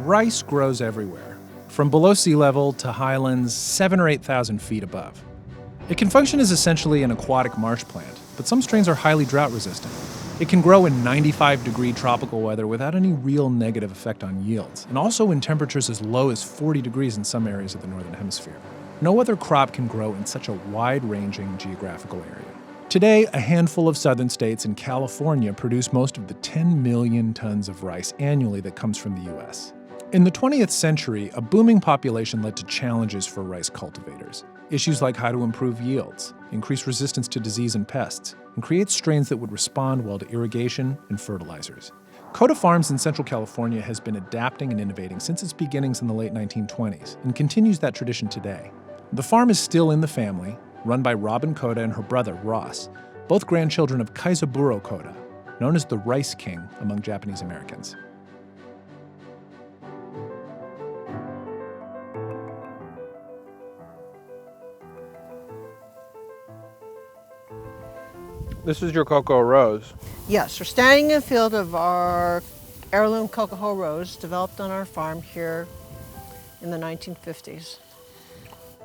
Rice grows everywhere, from below sea level to highlands 7,000 or 8,000 feet above. It can function as essentially an aquatic marsh plant, but some strains are highly drought resistant. It can grow in 95-degree tropical weather without any real negative effect on yields, and also in temperatures as low as 40 degrees in some areas of the Northern Hemisphere. No other crop can grow in such a wide-ranging geographical area. Today, a handful of southern states and California produce most of the 10 million tons of rice annually that comes from the U.S. In the 20th century, a booming population led to challenges for rice cultivators. Issues like how to improve yields, increase resistance to disease and pests, and create strains that would respond well to irrigation and fertilizers. Koda Farms in Central California has been adapting and innovating since its beginnings in the late 1920s and continues that tradition today. The farm is still in the family, run by Robin Koda and her brother, Ross, both grandchildren of Kaisaburo Koda, known as the Rice King among Japanese-Americans. This is your cocoa rose. Yes, we're standing in a field of our heirloom cocoa rose developed on our farm here in the 1950s.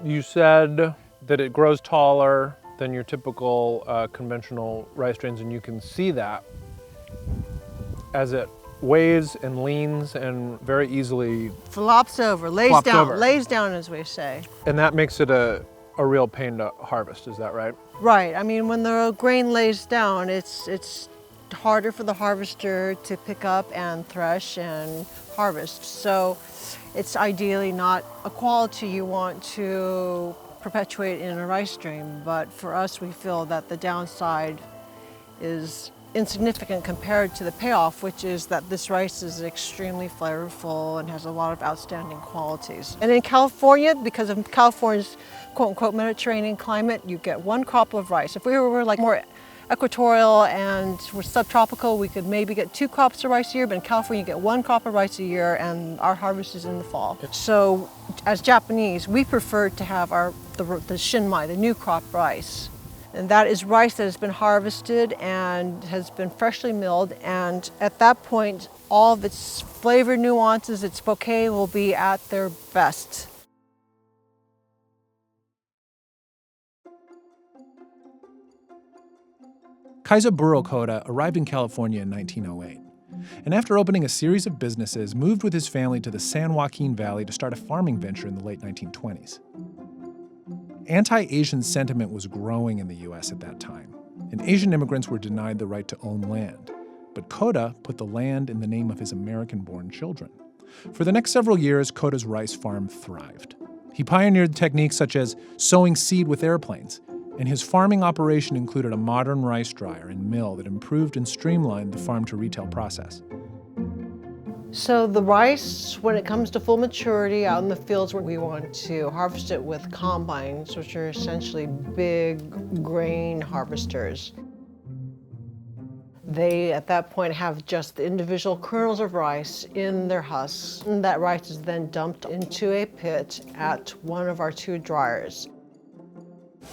You said that it grows taller than your typical conventional rice strains, and you can see that as it waves and leans and very easily Flops over, lays down as we say. And that makes it a real pain to harvest, is that right? Right, I mean when the grain lays down, it's harder for the harvester to pick up and thresh and harvest. So it's ideally not a quality you want to perpetuate in a rice stream, but for us we feel that the downside is insignificant compared to the payoff, which is that this rice is extremely flavorful and has a lot of outstanding qualities. And in California, because of California's quote-unquote Mediterranean climate, you get one crop of rice. If we were like more equatorial and we're subtropical, we could maybe get 2 crops of rice a year, but in California you get 1 crop of rice a year and our harvest is in the fall. So as Japanese, we prefer to have the shinmai, the new crop rice. And that is rice that has been harvested and has been freshly milled, and at that point all of its flavor nuances, its bouquet will be at their best. Kaisaburo Koda arrived in California in 1908, and after opening a series of businesses, moved with his family to the San Joaquin Valley to start a farming venture in the late 1920s. Anti-Asian sentiment was growing in the U.S. at that time, and Asian immigrants were denied the right to own land. But Koda put the land in the name of his American-born children. For the next several years, Koda's rice farm thrived. He pioneered techniques such as sowing seed with airplanes, and his farming operation included a modern rice dryer and mill that improved and streamlined the farm-to-retail process. So the rice, when it comes to full maturity out in the fields, we want to harvest it with combines, which are essentially big grain harvesters. They, at that point, have just the individual kernels of rice in their husks. And that rice is then dumped into a pit at one of our 2 dryers.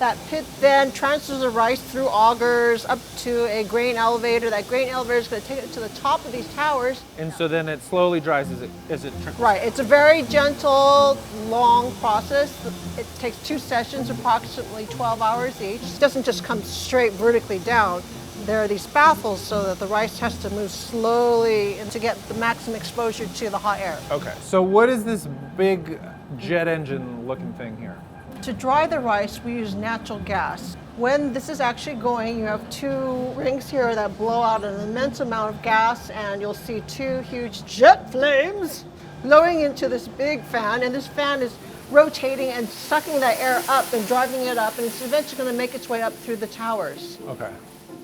That pit then transfers the rice through augers up to a grain elevator. That grain elevator is going to take it to the top of these towers. And so then it slowly dries as it Right, it's a very gentle, long process. It takes 2 sessions, approximately 12 hours each. It doesn't just come straight vertically down. There are these baffles so that the rice has to move slowly and to get the maximum exposure to the hot air. Okay, so what is this big jet engine looking thing here? To dry the rice, we use natural gas. When this is actually going, you have 2 rings here that blow out an immense amount of gas, and you'll see 2 huge jet flames blowing into this big fan, and this fan is rotating and sucking that air up and driving it up, and it's eventually going to make its way up through the towers. Okay.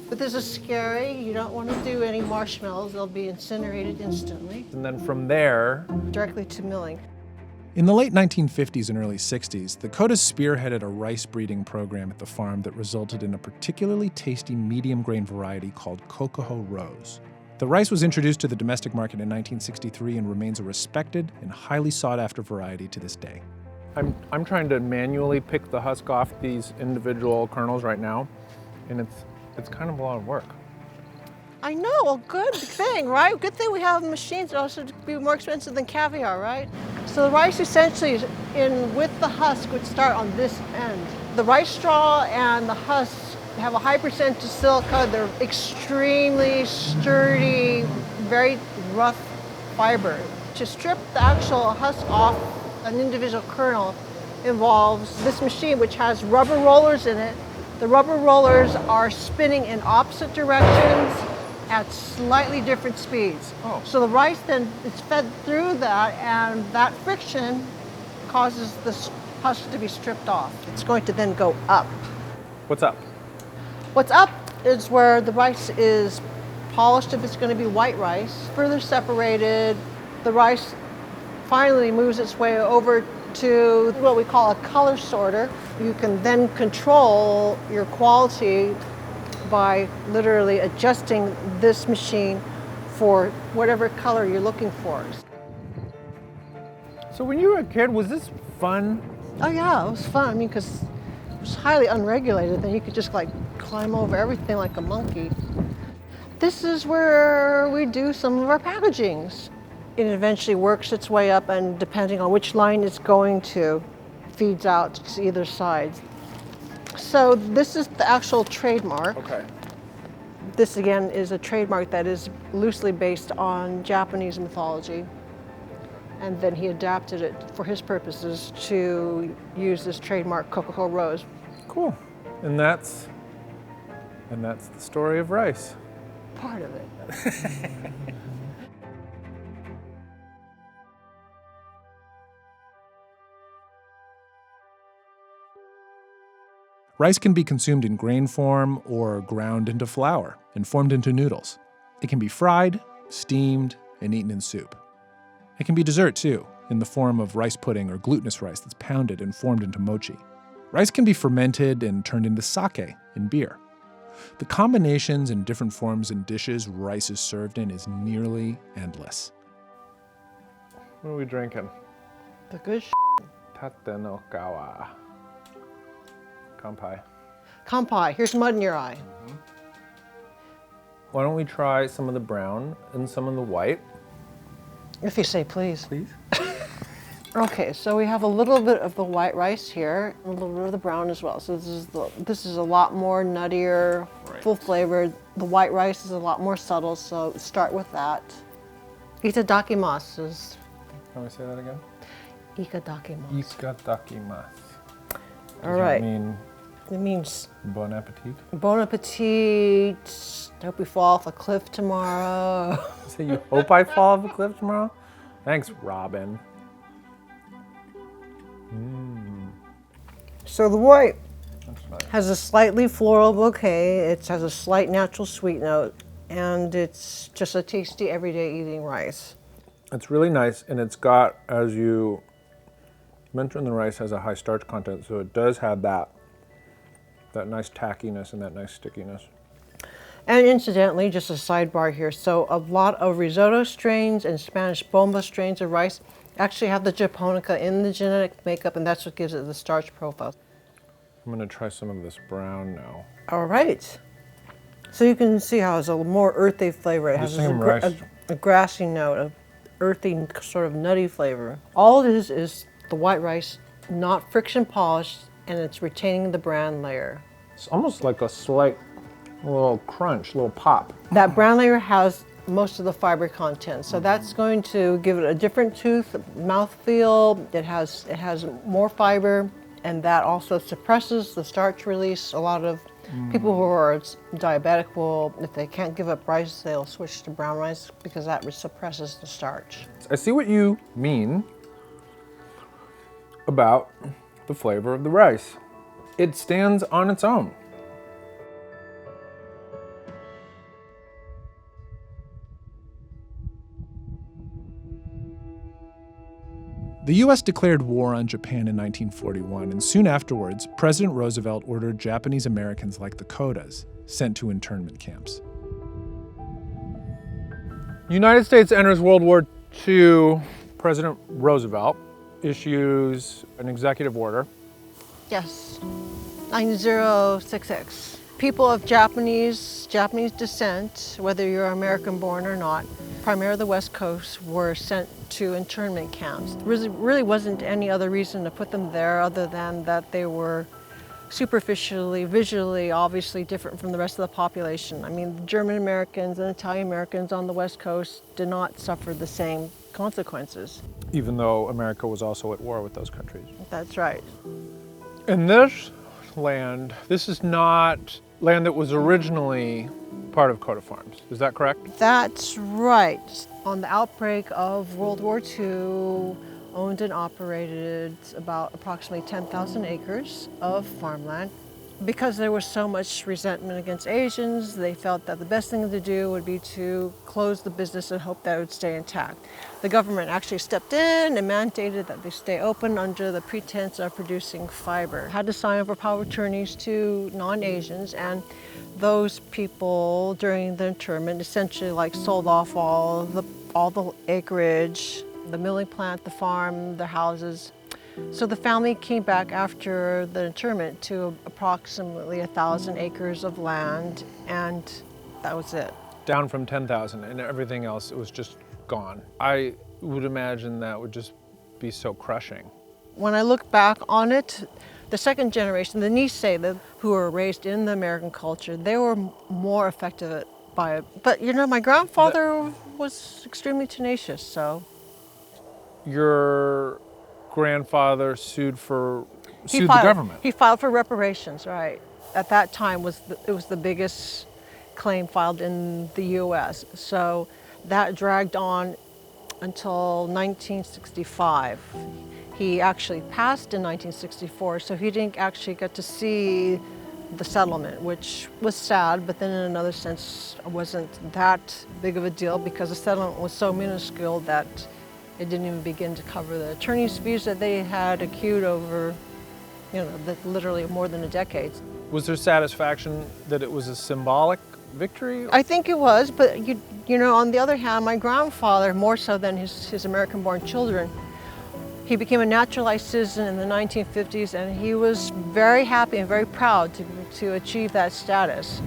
But this is scary. You don't want to do any marshmallows. They'll be incinerated instantly. And then from there, directly to milling. In the late 1950s and early 60s, the Kodas spearheaded a rice breeding program at the farm that resulted in a particularly tasty medium grain variety called Kokoho Rose. The rice was introduced to the domestic market in 1963 and remains a respected and highly sought after variety to this day. I'm trying to manually pick the husk off these individual kernels right now, and it's kind of a lot of work. I know, well, good thing, right? Good thing we have machines that also be more expensive than caviar, right? So the rice essentially is in with the husk would start on this end. The rice straw and the husks have a high percentage of silica. They're extremely sturdy, very rough fiber. To strip the actual husk off an individual kernel involves this machine, which has rubber rollers in it. The rubber rollers are spinning in opposite directions at slightly different speeds. Oh. So the rice then is fed through that, and that friction causes this husk to be stripped off. It's going to then go up. What's up? What's up is where the rice is polished if it's going to be white rice, further separated. The rice finally moves its way over to what we call a color sorter. You can then control your quality by literally adjusting this machine for whatever color you're looking for. So when you were a kid, was this fun? Oh yeah, it was fun. I mean, because it was highly unregulated. Then you could just like climb over everything like a monkey. This is where we do some of our packagings. It eventually works its way up, and depending on which line it's going to, feeds out to either side. So this is the actual trademark. Okay. This again is a trademark that is loosely based on Japanese mythology. And then he adapted it for his purposes to use this trademark Coca-Cola Rose. Cool. And that's the story of rice. Part of it. Rice can be consumed in grain form or ground into flour and formed into noodles. It can be fried, steamed, and eaten in soup. It can be dessert too, in the form of rice pudding or glutinous rice that's pounded and formed into mochi. Rice can be fermented and turned into sake in beer. The combinations and different forms and dishes rice is served in is nearly endless. What are we drinking? The good Tate no kawa. Kanpai. Kampai, here's mud in your eye. Why don't we try some of the brown and some of the white? If you say please. Please. Okay, so we have a little bit of the white rice here, and a little bit of the brown as well. So this is a lot more nuttier, full flavored. The white rice is a lot more subtle, so start with that. Itadakimasu is Can we say that again? ikadakimasu. Ikadakimasu. All right. Does that mean It means bon appetit? bon appetit. Hope we fall off a cliff tomorrow. So you hope I fall off a cliff tomorrow? Thanks, Robin. So the white That's nice. has a slightly floral bouquet. It has a slight natural sweet note, and it's just a tasty everyday eating rice. It's really nice, and it's got, as you mentioned, the rice has a high starch content, so it does have that nice tackiness and that nice stickiness. And incidentally, just a sidebar here, so a lot of risotto strains and Spanish bomba strains of rice actually have the japonica in the genetic makeup, and that's what gives it the starch profile. I'm gonna try some of this brown now. All right. So you can see how it's a more earthy flavor. It has same rice. a grassy note, a earthy sort of nutty flavor. All it is the white rice, not friction polished, and it's retaining the bran layer. It's almost like a slight little crunch, little pop. That brown layer has most of the fiber content, so that's going to give it a different tooth, mouthfeel. It has more fiber, and that also suppresses the starch release. A lot of people who are diabetic will, if they can't give up rice, they'll switch to brown rice because that suppresses the starch. I see what you mean about the flavor of the rice. It stands on its own. The U.S. declared war on Japan in 1941, and soon afterwards, President Roosevelt ordered Japanese-Americans like the Kodas sent to internment camps. United States enters World War II. President Roosevelt issues an executive order. Yes, 9066. People of Japanese descent, whether you're American born or not, primarily the West Coast, were sent to internment camps. There really wasn't any other reason to put them there other than that they were superficially, visually, obviously different from the rest of the population. I mean, German Americans and Italian Americans on the West Coast did not suffer the same consequences. Even though America was also at war with those countries. That's right. And this land, this is not land that was originally part of Koda Farms. Is that correct? That's right. On the outbreak of World War II, owned and operated about approximately 10,000 acres of farmland. Because there was so much resentment against Asians, they felt that the best thing to do would be to close the business and hope that it would stay intact. The government actually stepped in and mandated that they stay open under the pretense of producing fiber. Had to sign over power of attorneys to non-Asians, and those people during the internment essentially sold off all the acreage, the milling plant, the farm, their houses. So the family came back after the internment to approximately 1,000 acres of land, and that was it. Down from 10,000, and everything else, it was just gone. I would imagine that would just be so crushing. When I look back on it, the second generation, the Nisei, who were raised in the American culture, they were more affected by it. But you know, my grandfather was extremely tenacious, so. Your grandfather sued the government. He filed for reparations, right. At that time, it was the biggest claim filed in the U.S. So that dragged on until 1965. He actually passed in 1964, so he didn't actually get to see the settlement, which was sad, but then in another sense, it wasn't that big of a deal because the settlement was so minuscule that it didn't even begin to cover the attorney's fees that they had accrued over, literally more than a decade. Was there satisfaction that it was a symbolic victory? I think it was, but on the other hand, my grandfather, more so than his American-born children, he became a naturalized citizen in the 1950s, and he was very happy and very proud to achieve that status.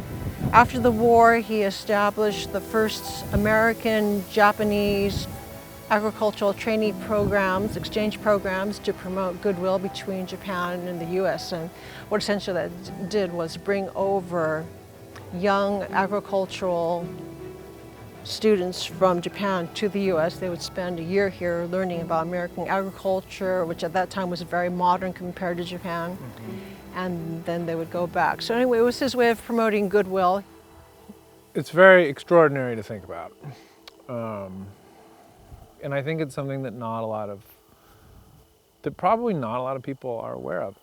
After the war, he established the first American-Japanese agricultural trainee programs, exchange programs to promote goodwill between Japan and the U.S. And what essentially that did was bring over young agricultural students from Japan to the U.S. They would spend a year here learning about American agriculture, which at that time was very modern compared to Japan. And then they would go back. So anyway, it was his way of promoting goodwill. It's very extraordinary to think about. And I think it's something that probably not a lot of people are aware of.